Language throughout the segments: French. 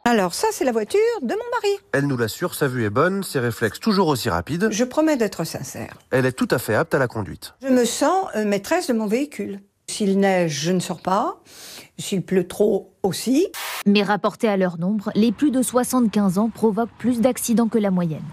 Alors ça, c'est la voiture de mon mari. Elle nous l'assure, sa vue est bonne, ses réflexes toujours aussi rapides. Je promets d'être sincère. Elle est tout à fait apte à la conduite. Je me sens maîtresse de mon véhicule. S'il neige, je ne sors pas. S'il pleut trop, aussi. Mais rapportés à leur nombre, les plus de 75 ans provoquent plus d'accidents que la moyenne.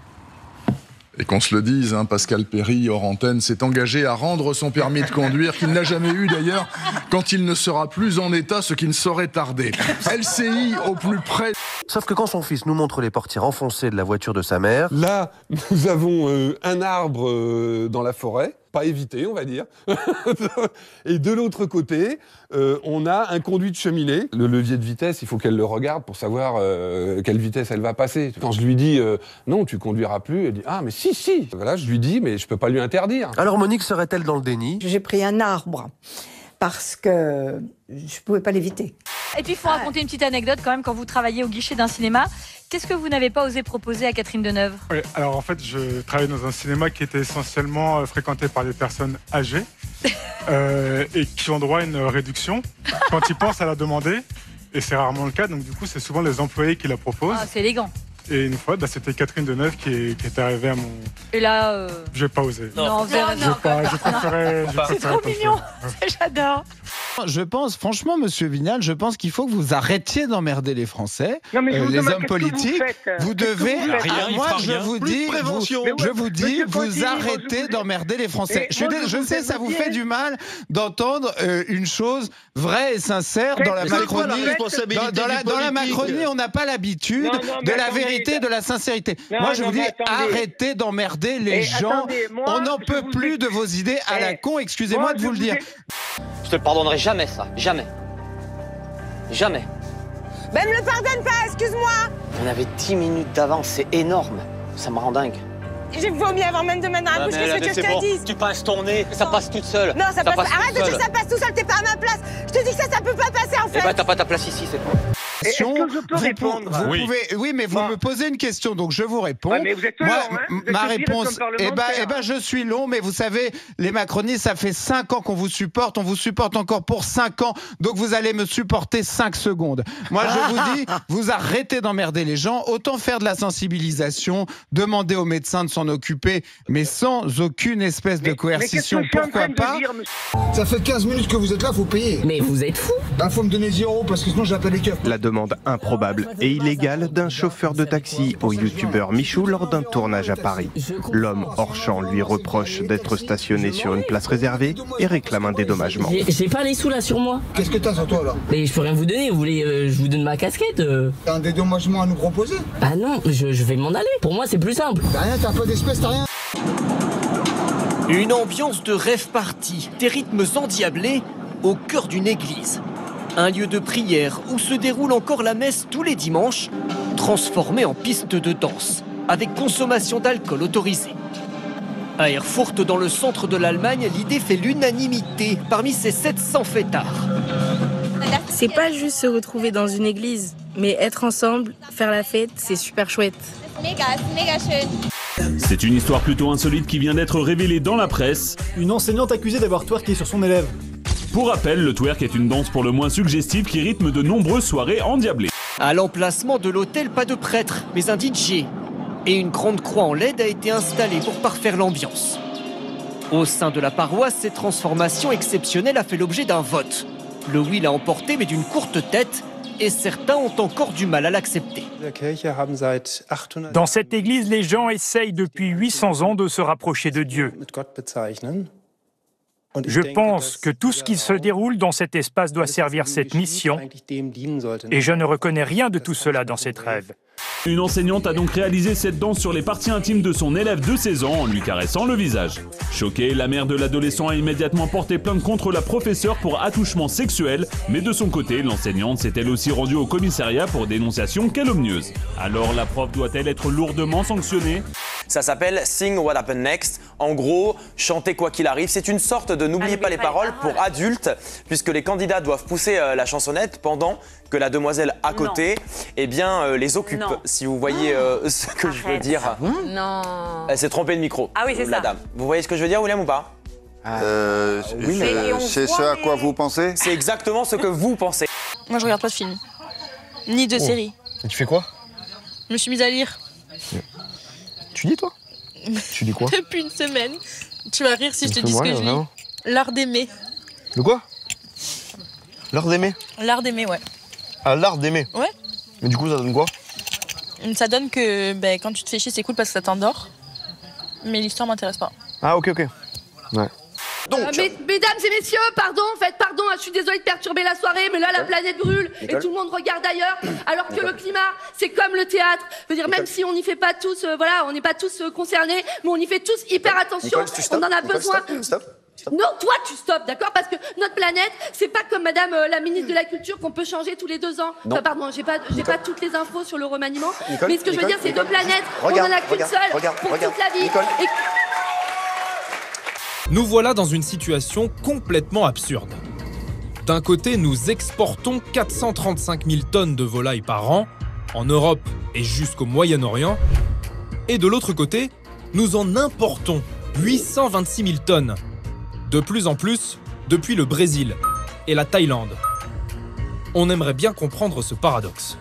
Et qu'on se le dise, hein, Pascal Perry, hors antenne, s'est engagé à rendre son permis de conduire, qu'il n'a jamais eu d'ailleurs, quand il ne sera plus en état, ce qui ne saurait tarder. LCI au plus près. Sauf que quand son fils nous montre les portières enfoncées de la voiture de sa mère... Là, nous avons un arbre dans la forêt, pas évité, on va dire. Et de l'autre côté, on a un conduit de cheminée. Le levier de vitesse, il faut qu'elle le regarde pour savoir quelle vitesse elle va passer. Quand je lui dis non, tu conduiras plus, elle dit ah mais si. Voilà, je lui dis mais je peux pas lui interdire. Alors Monique serait-elle dans le déni? J'ai pris un arbre parce que je pouvais pas l'éviter. Et puis il faut raconter une petite anecdote quand même quand vous travaillez au guichet d'un cinéma. Qu'est-ce que vous n'avez pas osé proposer à Catherine Deneuve? Oui, alors en fait, je travaillais dans un cinéma qui était essentiellement fréquenté par des personnes âgées et qui ont droit à une réduction quand ils pensent à la demander. Et c'est rarement le cas, donc du coup, c'est souvent les employés qui la proposent. Ah, c'est élégant. Et une fois, c'était Catherine Deneuve qui est arrivée à mon... Et là... Je n'ai pas osé. Non, je préférais... C'est trop mignon, j'adore. Je pense, franchement, Monsieur Vignal, je pense qu'il faut que vous arrêtiez d'emmerder les Français, les hommes politiques. Vous devez, moi je vous dis, vous arrêtez d'emmerder les Français. Je sais, ça vous fait du mal d'entendre une chose vraie et sincère dans la Macronie. Dans la Macronie, on n'a pas l'habitude de la vérité, de la sincérité. Moi, je vous dis, arrêtez d'emmerder les gens. On n'en peut plus de vos idées à la con. Excusez-moi de vous le dire. Je te le pardonnerai jamais, ça. Jamais. Jamais. Ben, me le pardonne pas, excuse-moi. On avait 10 minutes d'avance, c'est énorme. Ça me rend dingue. J'ai vomi avant même de mettre dans la bouche, qu'est-ce que tu veux que je te dise? Tu passes ton nez, ça passe toute seule. Non, ça passe. Arrête de dire ça passe tout seul, t'es pas à ma place. Je te dis que ça peut pas passer en fait. Eh ben, t'as pas ta place ici, c'est tout. Est-ce que je peux répondre? Oui, mais vous me posez une question, donc je vous réponds. Ouais, mais vous êtes long, hein, ma réponse, je suis long, mais vous savez, les macronistes, ça fait 5 ans qu'on vous supporte, on vous supporte encore pour 5 ans, donc vous allez me supporter 5 secondes. Moi, je vous dis, vous arrêtez d'emmerder les gens, autant faire de la sensibilisation, demander aux médecins de s'en occuper, mais sans aucune espèce de coercition. Pourquoi pas? Ça fait 15 minutes que vous êtes là, faut payer. Mais vous êtes fou. Ben, faut me donner 10 € parce que sinon j'appelle les keufs. La demande improbable et illégale d'un chauffeur de taxi au youtubeur Michou lors d'un tournage à Paris. L'homme hors champ lui reproche d'être stationné sur une place réservée et réclame un dédommagement. J'ai pas les sous là sur moi. Qu'est-ce que t'as sur toi là? Mais je peux rien vous donner, vous voulez je vous donne ma casquette T'as un dédommagement à nous proposer? Ah non, je vais m'en aller. Pour moi c'est plus simple. T'as rien, t'as pas d'espèce, t'as rien. Une ambiance de rêve party, des rythmes endiablés au cœur d'une église. Un lieu de prière où se déroule encore la messe tous les dimanches, transformé en piste de danse, avec consommation d'alcool autorisée. À Erfurt, dans le centre de l'Allemagne, l'idée fait l'unanimité parmi ces 700 fêtards. C'est pas juste se retrouver dans une église, mais être ensemble, faire la fête, c'est super chouette. C'est une histoire plutôt insolite qui vient d'être révélée dans la presse. Une enseignante accusée d'avoir twerké sur son élève. Pour rappel, le twerk est une danse pour le moins suggestive qui rythme de nombreuses soirées endiablées. À l'emplacement de l'hôtel, pas de prêtre, mais un DJ. Et une grande croix en LED a été installée pour parfaire l'ambiance. Au sein de la paroisse, cette transformation exceptionnelle a fait l'objet d'un vote. Le oui l'a emporté, mais d'une courte tête, et certains ont encore du mal à l'accepter. Dans cette église, les gens essayent depuis 800 ans de se rapprocher de Dieu. Je pense que tout ce qui se déroule dans cet espace doit servir cette mission, et je ne reconnais rien de tout cela dans cette rêve. Une enseignante a donc réalisé cette danse sur les parties intimes de son élève de 16 ans en lui caressant le visage. Choquée, la mère de l'adolescent a immédiatement porté plainte contre la professeure pour attouchement sexuel, mais de son côté, l'enseignante s'est elle aussi rendue au commissariat pour dénonciation calomnieuse. Alors la prof doit-elle être lourdement sanctionnée? Ça s'appelle Sing What Happened Next. En gros, chanter quoi qu'il arrive. C'est une sorte de n'oubliez pas les paroles pour adultes, puisque les candidats doivent pousser la chansonnette pendant que la demoiselle à côté les occupe. Si vous voyez ce que je veux dire. Non. Elle s'est trompée de micro, Ah oui, c'est la ça. dame. Vous voyez ce que je veux dire, William, ou pas? Oui, c'est ce à quoi vous pensez? C'est exactement ce que vous pensez. Moi, je regarde pas de film, ni de série. Et tu fais quoi? Je me suis mise à lire. Tu lis, toi? Tu lis quoi? Depuis une semaine. Tu vas rire si je te dis ce que je lis. L'art d'aimer. De quoi? L'art d'aimer? L'art d'aimer, ouais. Ah, l'art d'aimer? Ouais. Mais du coup, ça donne quoi? Ça donne que quand tu te fais chier, c'est cool parce que ça t'endort. Mais l'histoire m'intéresse pas. Ah, ok. Ouais. Donc, mesdames et messieurs, pardon, je suis désolée de perturber la soirée, mais là la planète brûle et tout le monde regarde ailleurs, alors que le climat, c'est comme le théâtre. Je veux dire, même si on n'y fait pas tous, on n'est pas tous concernés, mais on y fait tous hyper attention. On en a besoin. Stop. Non, toi tu stops, d'accord? Parce que notre planète, c'est pas comme Madame la ministre de la Culture qu'on peut changer tous les 2 ans. Enfin, pardon, j'ai pas toutes les infos sur le remaniement. Mais ce que je veux dire, c'est 2 planètes, on en a qu'une seule pour toute la vie. Nous voilà dans une situation complètement absurde. D'un côté, nous exportons 435 000 tonnes de volailles par an, en Europe et jusqu'au Moyen-Orient. Et de l'autre côté, nous en importons 826 000 tonnes. De plus en plus, depuis le Brésil et la Thaïlande. On aimerait bien comprendre ce paradoxe.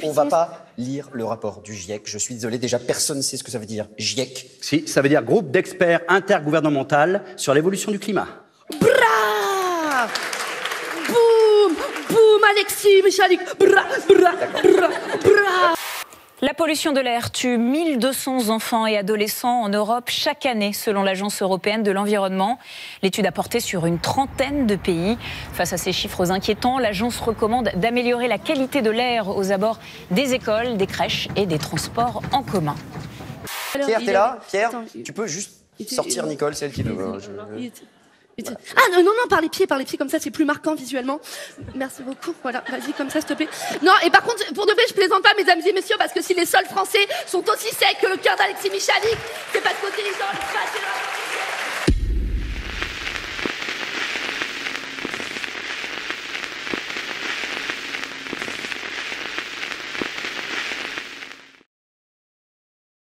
On va pas lire le rapport du GIEC. Je suis désolé, déjà personne ne sait ce que ça veut dire, GIEC. Si, ça veut dire Groupe d'experts intergouvernemental sur l'évolution du climat. Bra! Boum, Alexis Michalik. Bra! La pollution de l'air tue 1200 enfants et adolescents en Europe chaque année, selon l'Agence européenne de l'environnement. L'étude a porté sur une trentaine de pays. Face à ces chiffres inquiétants, l'agence recommande d'améliorer la qualité de l'air aux abords des écoles, des crèches et des transports en commun. Pierre, t'es là? Pierre, tu peux juste sortir Nicole, c'est elle qui veut. Ah non, par les pieds, comme ça c'est plus marquant visuellement. Merci beaucoup, voilà, vas-y comme ça s'il te plaît. Non, et par contre, pour de vrai, je plaisante pas mesdames et messieurs, parce que si les sols français sont aussi secs que le cœur d'Alexis Michalik, c'est parce qu'au territoire